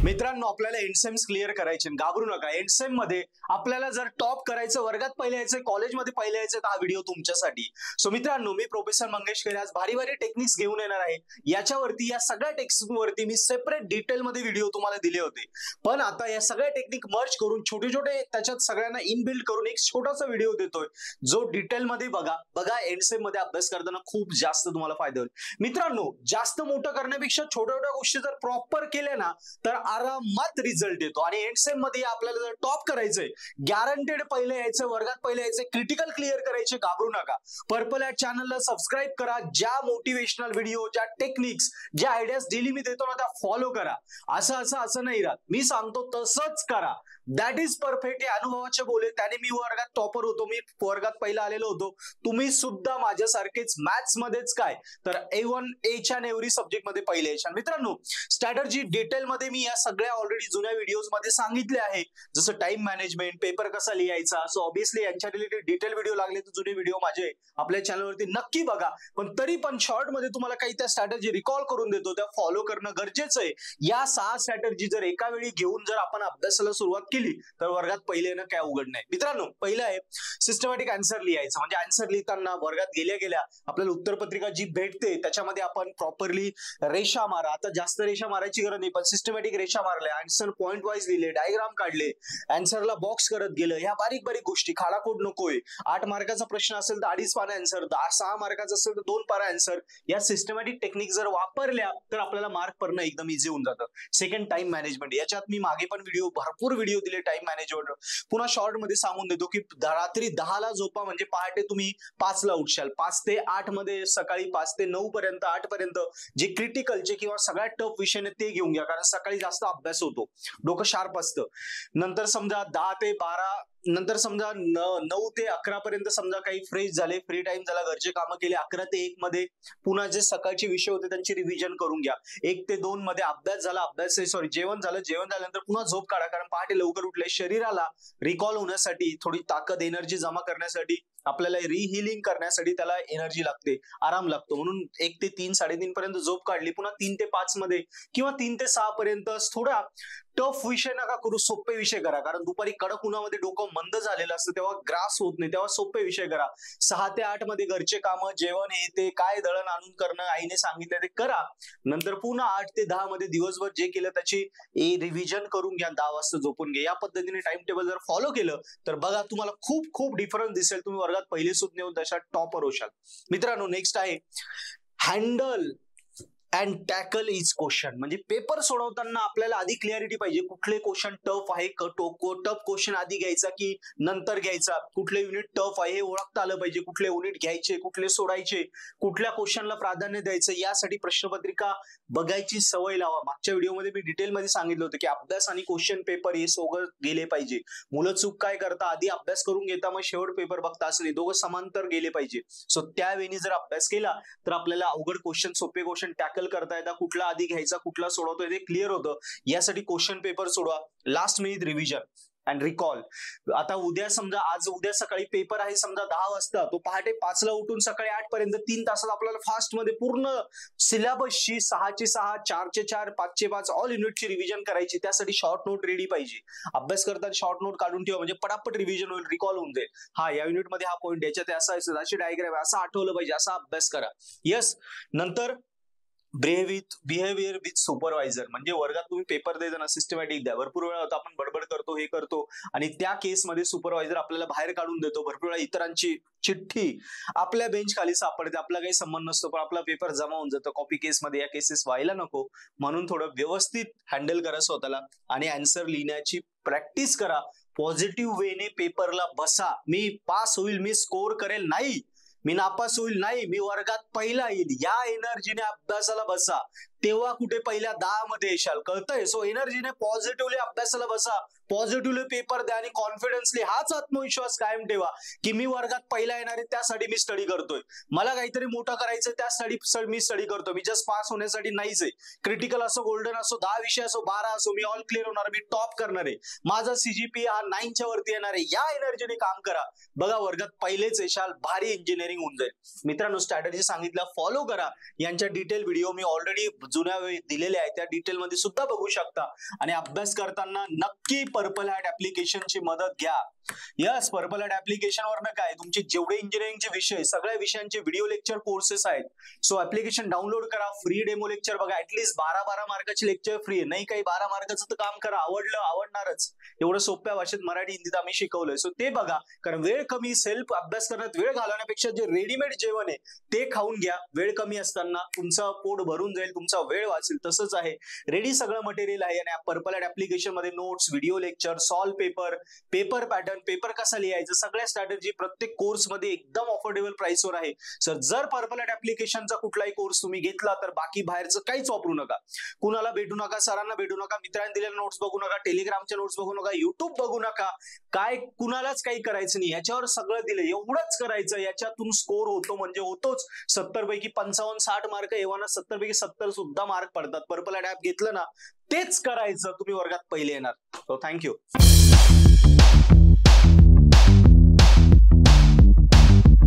मित्रांनो, आपल्याला एंडसेम्स क्लिअर करायचे, घाबरू नका. एंडसेम मध्ये आपल्याला जर टॉप करायचं, वर्गात पहिले यायचं, कॉलेजमध्ये पहिले यायचं, तर हा व्हिडिओ तुमच्यासाठी. सो मित्रांनो, मी प्रोफेसर मंगेश खैरे आज भारी भारी टेक्निक्स घेऊन येणार आहे. याच्यावरती, या सगळ्या टेक्निक्सवरती मी सेपरेट डिटेल मध्ये व्हिडिओ तुम्हाला दिले होते, पण आता या सगळ्या टेक्निक मर्ज करून छोटे छोटे त्याच्यात सगळ्यांना इनबिल्ड करून एक छोटासा व्हिडिओ देतोय, जो डिटेल मध्ये बघा एंडसेम मध्ये अभ्यास करताना खूप जास्त तुम्हाला फायदा होईल. मित्रांनो, जास्त मोठं करण्यापेक्षा छोट्या छोट्या गोष्टी जर प्रॉपर केल्या ना, तर आरामात रिझल्ट येतो. आणि एंडसेम मध्ये आपल्याला जर टॉप करायचंय, गॅरंटेड पहिले यायचं, वर्गात पहिले यायचं, क्रिटिकल क्लिअर करायचे, घाबरू नका. पर्पल ॲट चॅनलला सबस्क्राईब करा. ज्या मोटिवेशनल व्हिडिओ, ज्या टेक्निक्स, ज्या आयडियाज डेली मी देतो ना, त्या फॉलो करा. असं नाही राहत, मी सांगतो तसंच करा. That is perfect. हे अनुभवाचे बोले, त्याने मी वर्गात टॉपर होतो, मी वर्गात पहिला आलेलो होतो. तुम्ही सुद्धा माझ्यासारखेच मॅथ्स मध्येच काय तर A1 H and every subject मध्ये पहिले यायचे. मित्रांनो, स्ट्रॅटर्जी डिटेल मध्ये मी या सगळ्या ऑलरेडी जुन्या व्हिडिओज मध्ये सांगितले आहे, जसं टाइम मॅनेजमेंट, पेपर कसा लिहायचा. सो ऑब्विसली यांच्या रिलेटेड डिटेल व्हिडिओ लागले तर जुने व्हिडिओ माझे आपल्या चॅनलवरती नक्की बघा. पण तरी पण शॉर्ट मध्ये तुम्हाला काही त्या स्ट्रॅटर्जी रिकॉल करून देतो, त्या फॉलो करणं गरजेचं आहे. या 6 स्ट्रॅटर्जी जर एका वेळी घेऊन जर आपण अभ्यासाला सुरुवात केली तर वर्गात पहिले येणं काय अवघड नाही. मित्रांनो, पहिलं आहे सिस्टमॅटिक आन्सर लिहायचं. म्हणजे आन्सर लिहिताना वर्गात गेल्या आपल्याला उत्तरपत्रिका जी भेटते त्याच्यामध्ये आपण प्रॉपरली रेषा मारा. आता जास्त रेषा मारायची गरज नाही, पण सिस्टमॅटिक रेषा मारल्या, आन्सर पॉइंट वाईज लिहिले, डायग्राम काढले, आन्सरला बॉक्स करत गेलं. ह्या बारीक बारीक गोष्टी, खाडाखोड नकोय. 8 मार्काचा प्रश्न असेल तर 2.5 पानं आन्सर, 6 मार्काचा असेल तर 2 पानं आन्सर. या सिस्टमॅटिक टेक्निक जर वापरल्या तर आपल्याला मार्क पडणं एकदम इझी होऊन जातं. Second, time management. याच्यात मी मागे पण भरपूर व्हिडिओ दिले टाइम मॅनेजमेंट. पुन्हा शॉर्ट मध्ये सांगून देतो की रात्री 10ला झोपा, म्हणजे पहाटे तुम्ही 5ला उठशाल. 5 ते 8 मध्ये, सकाळी 5 ते 9 पर्यंत, 8 पर्यंत जे क्रिटिकलचे किंवा सगळ्यात टफ विषय ते घेऊन घ्या, कारण सकाळी जास्त अभ्यास होतो, डोकं शार्प असतं. नंतर समजा 10 ते 12, नंतर समजा 9 ते 11 पर्यंत समजा काही फ्रेश झाले, फ्री टाइम झाला, घरचे कामं केले. 11 ते 1 मध्ये पुन्हा जे सकाळचे विषय होते त्यांची रिव्हिजन करून घ्या. 1 ते 2 मध्ये अभ्यास झाला, जेवण झाल्यानंतर पुन्हा झोप काढा, कारण पहाटे लवकर उठले. शरीराला रिकॉल होण्यासाठी, थोडी ताकद, एनर्जी जमा करण्यासाठी, आपल्याला रिहिलिंग करण्यासाठी त्याला एनर्जी लागते, आराम लागतो. म्हणून 1 ते 3, 3:30 पर्यंत झोप काढली. पुन्हा 3 ते 5 मध्ये किंवा 3 ते 6 पर्यंत थोडा टफ विषय नका करू, सोपे विषय करा. कारण दुपारी कडक उन्हामध्ये डोकं मंद झालेलं असतं, तेव्हा ग्रास होत नाही, तेव्हा सोपे विषय करा. 6 ते 8 मध्ये घरचे कामं, जेवण, हे ते काय दळण आणून करणं, आईने सांगितलं ते करा. नंतर पुन्हा 8 ते 10 मध्ये दिवसभर जे केलं त्याची रिव्हिजन करून घ्या. 10 वाजता झोपून घ्या. या पद्धतीने टाइम टेबल जर फॉलो केलं तर बघा तुम्हाला खूप खूप डिफरन्स दिसेल. तुम्ही वर्गात पहिले सुद्धा येऊन तशा टॉपर होशाल. मित्रांनो, नेक्स्ट आहे handle and tackle each question. म्हणजे पेपर सोडवताना आपल्याला आधी क्लॅरिटी पाहिजे, कुठले क्वेश्चन टफ आहे, टफ क्वेश्चन आधी घ्यायचा की नंतर घ्यायचा, कुठले युनिट टफ आहे हे ओळखता आलं पाहिजे, कुठले युनिट घ्यायचे, कुठले सोडायचे, कुठल्या क्वेश्चनला प्राधान्य द्यायचं. यासाठी प्रश्नपत्रिका बघायची सवय लावा. मागच्या व्हिडिओमध्ये मी डिटेलमध्ये सांगितलं होतं की अभ्यास आणि क्वेश्चन पेपर हे सोबत गेले पाहिजे. मुलं चूक काय करता, आधी अभ्यास करून घेता मग शेवट पेपर बघता, असं नाही, दोघं समांतर गेले पाहिजे. सो त्यावेळी जर अभ्यास केला तर आपल्याला अवघड क्वेश्चन, सोपे क्वेश्चन टॅकल करता येतात. कुठला आधी घ्यायचा, कुठला सोडवतोय ते क्लिअर होतं. यासाठी क्वेश्चन पेपर सोडवा. Last minute revision and recall. आता उद्या सकाळी पेपर आहे समजा 10 वाजता, तो पहाटे 5ला उठून सकाळी 8 पर्यंत 3 तासात आपल्याला फास्ट मध्ये पूर्ण सिलेबसची 6चे 6, 4चे 4, 5चे 5 ऑल युनिटची रिव्हिजन करायची. त्यासाठी शॉर्ट नोट रेडी पाहिजे. अभ्यास करताना शॉर्ट नोट काढून ठेवा, म्हणजे पटापट रिव्हिजन होईल, रिकॉल होऊन जाईल. हा, या युनिट मध्ये हा पॉईंट, याच्यात असा आहे, अशी डायग्राम, असं आठवलं पाहिजे, असा अभ्यास करा. यस. नंतर बिहेवियर विथ सुपरवायझर. म्हणजे वर्गात तुम्ही पेपर देताना सिस्टमॅटिक द्या. भरपूर वेळा होता आपण बडबड करतो, हे करतो, आणि त्या केसमध्ये सुपरवायझर आपल्याला बाहेर काढून देतो. भरपूर वेळा इतरांची चिठ्ठी आपल्या बेंच खाली सापडते, आपला काही संबंध नसतो, पण आपला पेपर जमा होऊन जातो कॉपी केसमध्ये. या केसेस व्हायला नको, म्हणून थोडं व्यवस्थित हँडल करा स्वतःला आणि आन्सर लिहिण्याची प्रॅक्टिस करा. पॉझिटिव्ह वेने पेपरला बसा. मी पास होईल, मी स्कोर करेल नाही, मी नापास होईल नाही, मी वर्गात पहिला येईल, या एनर्जीने अभ्यासाला बसा. तेव्हा कुठे पहिल्या 10 मध्ये येशाल. कळतंय? सो एनर्जीने पॉझिटिव्हली अभ्यासाला बसा, पॉझिटिव्हली पेपर द्या आणि कॉन्फिडन्सली हाच आत्मविश्वास कायम ठेवा की मी वर्गात पहिला येणार आहे, त्यासाठी मी स्टडी करतोय. मला काहीतरी मोठं करायचं त्यासाठी मी स्टडी करतोय. मी जस्ट पास होण्यासाठी नाहीच आहे. क्रिटिकल असो, गोल्डन असो, 10 विषय असो, 12 असो, मी ऑल क्लिअर होणार, मी टॉप करणार आहे. माझा CGPA हा 9च्या वरती येणार आहे. या एनर्जीने काम करा. बघा वर्गात पहिलेच येशाल, भारी इंजिनिअरिंग होऊन जाईल. मित्रांनो, स्ट्रॅटेजी सांगितल्या, फॉलो करा. यांच्या डिटेल व्हिडिओ मी ऑलरेडी जुन्या वेळी दिलेले आहे, त्या डिटेल मध्ये सुद्धा बघू शकता. आणि अभ्यास करताना नक्की पर्पल हॅट ऍप्लिकेशनची मदत घ्या. यस, पर्पल हॅट ऍप्लिकेशन वरनं काय तुमचे जेवढे इंजिनिअरिंगचे विषय, सगळ्या विषयांचे व्हिडिओ लेक्चर कोर्सेस आहेत. सो ऍप्लिकेशन डाउनलोड करा, फ्री डेमो लेक्चर बघा. ऍटलीस्ट 12 मार्काचे लेक्चर फ्री आहे. नाही काही 12 मार्काचं तर काम करा, आवडणारच. एवढं सोप्या भाषेत मराठी हिंदीत आम्ही शिकवलंय. सो ते बघा, कारण वेळ कमी, सेल्फ अभ्यास करण्यात वेळ घालवण्यापेक्षा जे रेडीमेड जेवण आहे ते खाऊन घ्या. वेळ कमी असताना तुमचं पोट भरून जाईल, तुमचा वेळ वाचेल. तसंच आहे, रेडी सगळं मटेरियल आहे. आणि पर्पल हॅट ऍप्लिकेशन मध्ये notes, video lecture, solve paper, paper pattern, paper कसा लिहायचं, सगळ्या स्ट्रॅटेजी प्रत्येक कोर्स मध्ये एकदम अफोर्डेबल प्राइसवर आहे. सर जर पर्पल हॅट ऍप्लिकेशनचा कुठलाही कोर्स तुम्ही घेतला तर बाकी बाहेरचं काहीच वापरू नका. कुणाला भेटू नका, सरांना भेटू नका, मित्रांनी दिलेल्या नोट्स बघू नका, टेलिग्रामच्या नोट्स बघू नका, युट्यूब बघू नका. काय कुणालाच काही करायचं नाही. याच्यावर सगळं दिलं, एवढंच करायचं. याच्यातून स्कोर होतो म्हणजे होतोच. 70 पैकी 55, 60 मार्क येवाना 70 पैकी 70 सुद्धा मार्क पडतात. पर्पल हॅट ऍप घेतलं ना, तेच करायचं, तुम्ही वर्गात पहिले येणार. So thank you.